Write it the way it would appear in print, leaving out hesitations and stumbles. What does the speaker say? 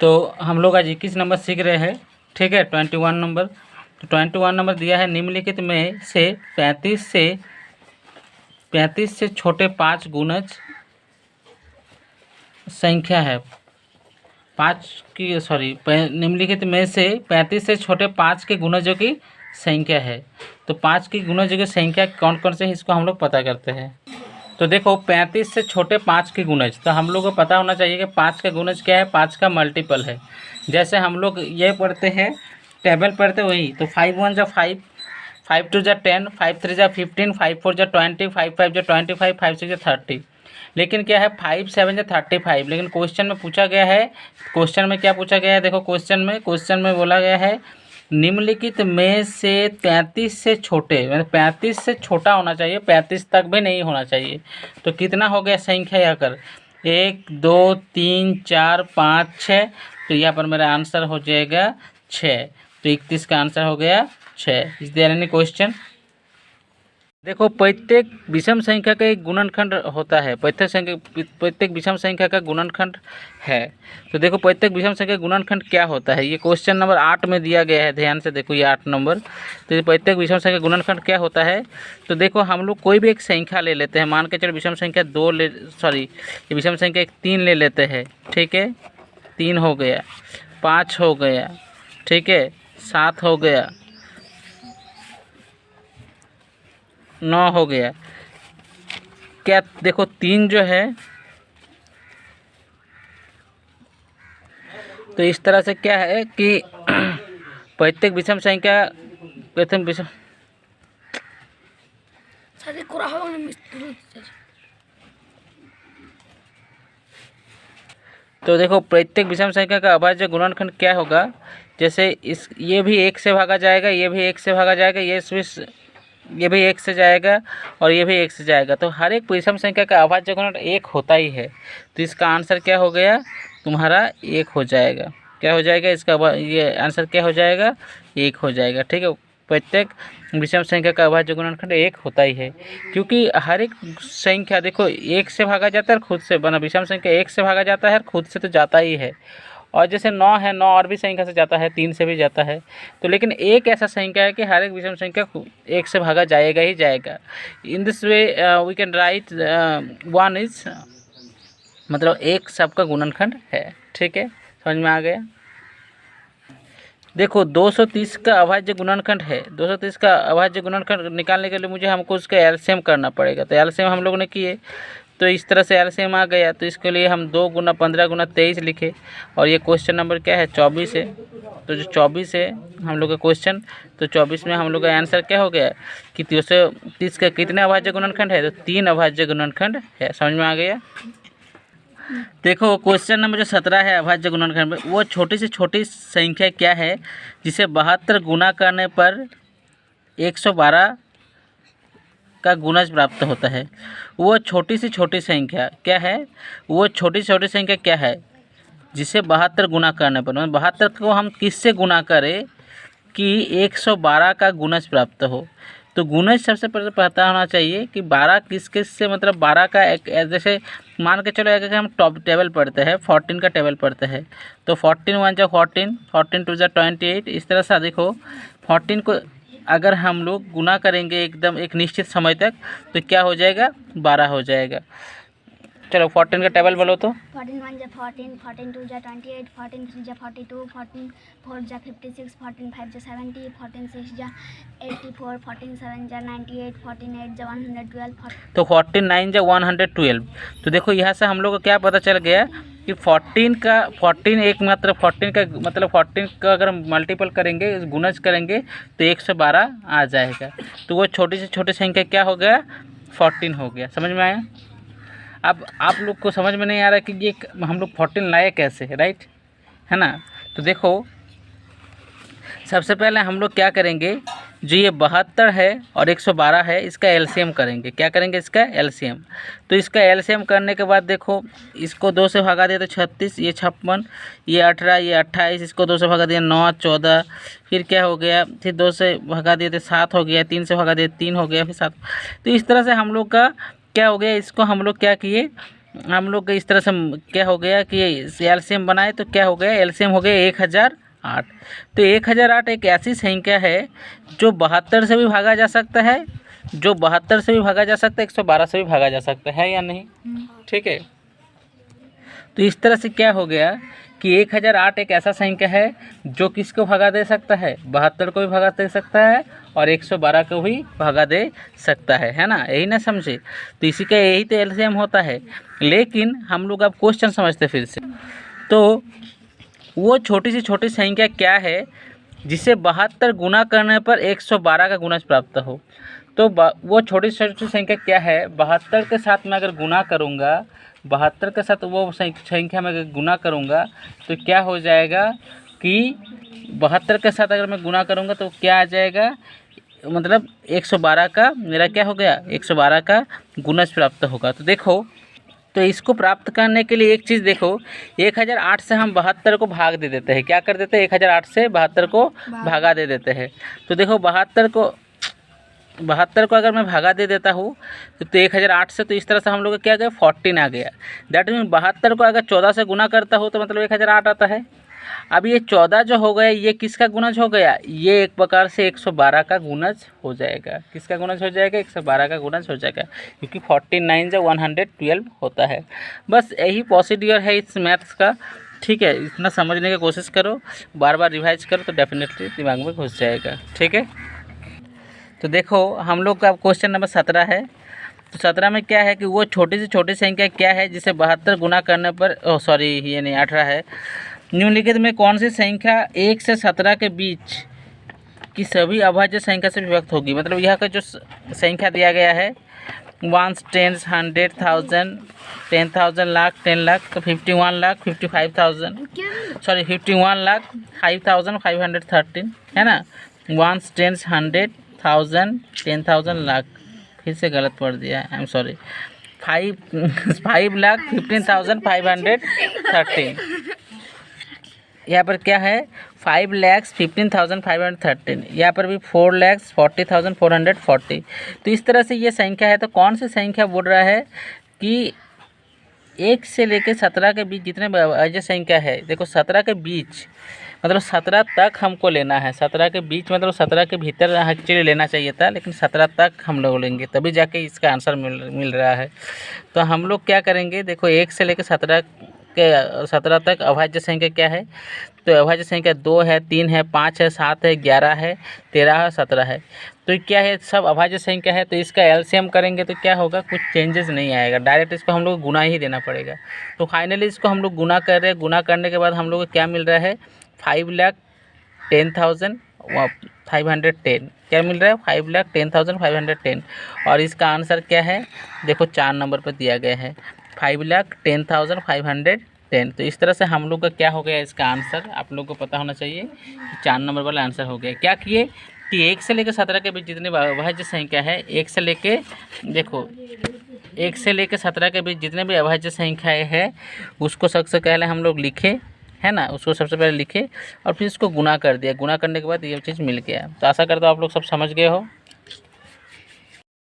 तो हम लोग आज 21 नंबर सीख रहे हैं, ठीक है। 21 नंबर, तो 21 नंबर दिया है, निम्नलिखित में से 35 से छोटे 5 गुणज संख्या है। निम्नलिखित में से 35 से छोटे 5 के गुणजों की संख्या है। तो 5 की गुणजों की संख्या कौन कौन से है, इसको हम लोग पता करते हैं। तो देखो 35 से छोटे 5 के गुणज, तो हम लोग को पता होना चाहिए कि 5 का गुणज क्या है, 5 का मल्टीपल है। जैसे हम लोग ये पढ़ते हैं, टेबल पढ़ते वही, तो 5 1 जा 5, 5 2 जा 10, 5 3 जा 15, 5 4 जा 20, 5 5 जा 25, 5 6 जा 30। लेकिन क्या है 5 7 जा 35। लेकिन क्वेश्चन में पूछा गया है, क्वेश्चन में क्या पूछा गया है, देखो क्वेश्चन में बोला गया है निम्नलिखित में से 35 से छोटे, मतलब 35 से छोटा होना चाहिए, 35 तक भी नहीं होना चाहिए। तो कितना हो गया संख्या यहाँ कर 1 2 3 4 5 6। तो यहाँ पर मेरा आंसर हो जाएगा 6। तो 31 का आंसर हो गया 6। Is there any question? देखो प्रत्येक विषम संख्या का एक गुणनखंड होता है, प्रत्येक विषम संख्या का गुणनखंड है। तो देखो प्रत्येक विषम संख्या का गुणनखंड क्या होता है, ये क्वेश्चन नंबर 8 में दिया गया है, ध्यान से देखो, ये 8 नंबर। तो प्रत्येक विषम संख्या का गुणनखंड क्या होता है, तो देखो हम लोग कोई भी एक संख्या ले लेते हैं, मान के चलो विषम संख्या विषम संख्या 3 ले लेते हैं, ठीक है। 3 हो गया, 5 हो गया, ठीक है, 7 हो गया, 9 हो गया। क्या देखो 3 जो है, तो इस तरह से क्या है कि प्रत्येक विषम संख्या प्रथम विषम तो देखो प्रत्येक विषम संख्या का अभाज्य गुणनखंड क्या होगा, जैसे ये भी 1 से भागा जाएगा, ये भी 1 से भागा जाएगा, ये भी 1 से जाएगा और ये भी 1 से जाएगा। तो हर एक विषम संख्या का अभाज्य गुणनखंड 1 होता ही है। तो इसका आंसर क्या हो गया तुम्हारा 1 हो जाएगा। क्या हो जाएगा इसका, ये आंसर क्या हो जाएगा 1 हो जाएगा, ठीक है। प्रत्येक विषम संख्या का अभाज्य गुणनखंड 1 होता ही है, क्योंकि हर एक संख्या देखो 1 से भागा जाता है और खुद से बना, विषम संख्या 1 से भागा जाता है और खुद से तो जाता ही है। और जैसे 9 है, 9 और भी संख्या से जाता है, 3 से भी जाता है। तो लेकिन एक ऐसा संख्या है कि हर एक विषम संख्या 1 से भागा जाएगा ही जाएगा। In this way we can write 1 is, मतलब 1 सबका गुणनखंड है, ठीक है। समझ में आ गया? देखो 230 का अभाज्य गुणनखंड है, 230 का अभाज्य गुणनखंड निकालने के लिए मुझे हमको उसका एलसीएम करना पड़ेगा। तो एलसीएम हम लोग ने किए, तो इस तरह से एलसीएम आ गया। तो इसके लिए हम 2 गुना 15 गुना 23 लिखे, और ये क्वेश्चन नंबर क्या है 24 है। तो जो 24 है हम लोग का क्वेश्चन, तो 24 में हम लोग का आंसर क्या हो गया कि 230 का कितने अभाज्य गुणनखंड है, तो 3 अभाज्य गुणनखंड है। समझ में आ गया? देखो क्वेश्चन नंबर जो 17 है अभाज्य गुणनखंड में, वो छोटी से छोटी संख्या क्या है जिसे 72 गुना करने पर 112 का गुणज प्राप्त होता है। वो छोटी से छोटी संख्या क्या है, वो छोटी से छोटी संख्या क्या है जिसे 72 गुना करने पर, मतलब 72 को हम किससे गुना करें कि 112 का गुणज प्राप्त हो। तो गुणज सबसे पहले पता होना चाहिए कि 12 किस किस से, मतलब 12 का एक, जैसे मान के चलो अगर हम टॉप टेबल पढ़ते हैं, 14 का टेबल पढ़ते हैं, तो 14 1 जा 14, 14 2 जा 28। इस तरह से देखो 14 को अगर हम लोग गुना करेंगे एकदम एक निश्चित समय तक, तो क्या हो जाएगा 12 हो जाएगा। चलो 14 का टेबल बोलो तो 14 1 जा 14, 14 2 जा 28, 14 3 जा 42, 14 4 जा 56, 14 5 जा 70, 14 6 जा 84, 14 7 जा 98, 14 8 जा 112। तो 14 9 जा 112। तो देखो यहाँ से हम लोग को क्या पता चल गया कि 14 एक मात्र 14 का मतलब 14 का अगर मल्टीपल करेंगे, गुणज करेंगे, तो 112 आ जाएगा। तो वो छोटी से छोटी संख्या क्या हो गया 14 हो गया। समझ में आया? अब आप लोग को समझ में नहीं आ रहा कि ये हम लोग 14 लाए कैसे, राइट, है ना? तो देखो सबसे पहले हम लोग क्या करेंगे, जो ये 72 है और 112 है, इसका एलसीएम करेंगे। क्या करेंगे? इसका एलसीएम। तो इसका एलसीएम करने के बाद देखो इसको 2 से भगा दिया तो 36, ये 56, ये 18, ये 28, इसको 2 से भगा दिया 9 14, फिर क्या हो गया, फिर 2 से भगा दिए तो 7 हो गया, 3 से भगा दिए 3 हो गया, फिर 7। तो इस तरह से हम लोग का क्या हो गया, इसको हम लोग क्या किए हम लोग इस तरह से क्या हो गया कि एलसीएम बनाए तो क्या हो गया, एलसीएम हो गया 1008। तो 1008 एक ऐसी संख्या है जो 72 से भी भागा जा सकता है, जो 72 से भी भागा जा सकता है, 112 से भी भागा जा सकता है या नहीं, ठीक है। तो इस तरह से क्या हो गया कि 1008 एक ऐसा संख्या है जो किसको भगा दे सकता है, 72 को भी भगा दे सकता है और 112 को भी भगा दे सकता है ना, यही ना समझे। तो इसी का यही तो एलसीएम होता है। लेकिन हम लोग अब क्वेश्चन समझते फिर से। तो वो छोटी से छोटी संख्या क्या है जिसे 72 गुना करने पर 112 का गुणज प्राप्त हो। तो वो छोटी से छोटी संख्या क्या है, 72 के साथ मैं अगर गुना करूँगा, 72 के साथ वो संख्या में अगर गुना करूँगा तो क्या हो जाएगा कि 72 के साथ अगर मैं गुना करूँगा तो क्या आ जाएगा, मतलब 112 का मेरा क्या हो गया, 112 का गुणज प्राप्त होगा। तो देखो, तो इसको प्राप्त करने के लिए एक चीज़ देखो, 1008 से हम 72 को भाग दे देते हैं। क्या कर देते हैं, 1008 से 72 को भागा दे देते हैं। तो देखो 72 को अगर मैं भागा दे देता हूँ तो 1008 से, तो इस तरह से हम लोग क्या गया, 14 आ गया। दैट मीन 72 को अगर 14 से गुना करता हूँ तो मतलब 1008 आता है। अब ये 14 जो हो गया ये किसका गुणज हो गया, ये एक प्रकार से 112 का गुणज हो जाएगा। किसका गुणज हो जाएगा, 112 का गुणज हो जाएगा, क्योंकि 49 जो 112 होता है। बस यही प्रोसीड्यूर है इस मैथ्स का, ठीक है। इतना समझने की कोशिश करो, बार बार रिवाइज करो तो डेफिनेटली दिमाग में घुस जाएगा, ठीक है। तो देखो हम लोग का क्वेश्चन नंबर 17 है। तो 17 में क्या है कि वो छोटी से छोटी संख्या क्या है जिसे 72 गुना करने पर, ये नहीं 18 है। निम्नलिखित में कौन सी संख्या 1 से 17 के बीच की सभी अभाज्य संख्या से विभक्त होगी। मतलब यह का जो संख्या दिया गया है 1, 10, 100, 1000, 10,000, लाख, 10 लाख, तो 51 लाख 55,000, 51 लाख 5,513 है ना। 1, 10, 100, 1000, 10,000, लाख, फिर से गलत पढ़ दिया है, आई एम सॉरी। 5 लाख 15,513। यहाँ पर क्या है 5,15,513, यहाँ पर भी 4,40,440। तो इस तरह से ये संख्या है। तो कौन सी संख्या बोल रहा है कि 1 से लेकर 17 के बीच जितने अभाज्य संख्या है, देखो 17 के बीच मतलब 17 तक हमको लेना है। 17 के बीच मतलब 17 के भीतर एक्चुअली लेना चाहिए था, लेकिन 17 तक हम लोग लेंगे तभी जाके इसका आंसर मिल रहा है। तो हम लोग क्या करेंगे, देखो 1 से लेकर 17 तक अभाज्य संख्या क्या है। तो अभाज्य संख्या 2 है, 3 है, 5 है, 7 है, 11 है, 13 है, 17 है। तो क्या है, सब अभाज्य संख्या है। तो इसका एलसीएम करेंगे तो क्या होगा, कुछ चेंजेस नहीं आएगा, डायरेक्ट इसको हम लोग गुना ही देना पड़ेगा। तो फाइनली इसको हम लोग गुना कर रहे हैं। गुना करने के बाद हम लोग को क्या मिल रहा है, 5,10,510। क्या मिल रहा है, 5,10,510। और इसका आंसर क्या है, देखो 4 नंबर पर दिया गया है 5,10,510। तो इस तरह से हम लोग का क्या हो गया, इसका आंसर आप लोग को पता होना चाहिए कि 4 नंबर वाला आंसर हो गया। क्या किए कि 1 से लेकर 17 के बीच जितनी अभाज्य संख्या है, 1 से लेकर 17 के बीच जितने भी अभाज्य संख्याएँ है उसको सबसे पहले हम लोग लिखे, है ना, उसको सबसे पहले लिखे और फिर इसको गुना कर दिया। गुना करने के बाद ये चीज़ मिल गया। तो आशा करता हूँ आप लोग सब समझ गए हो।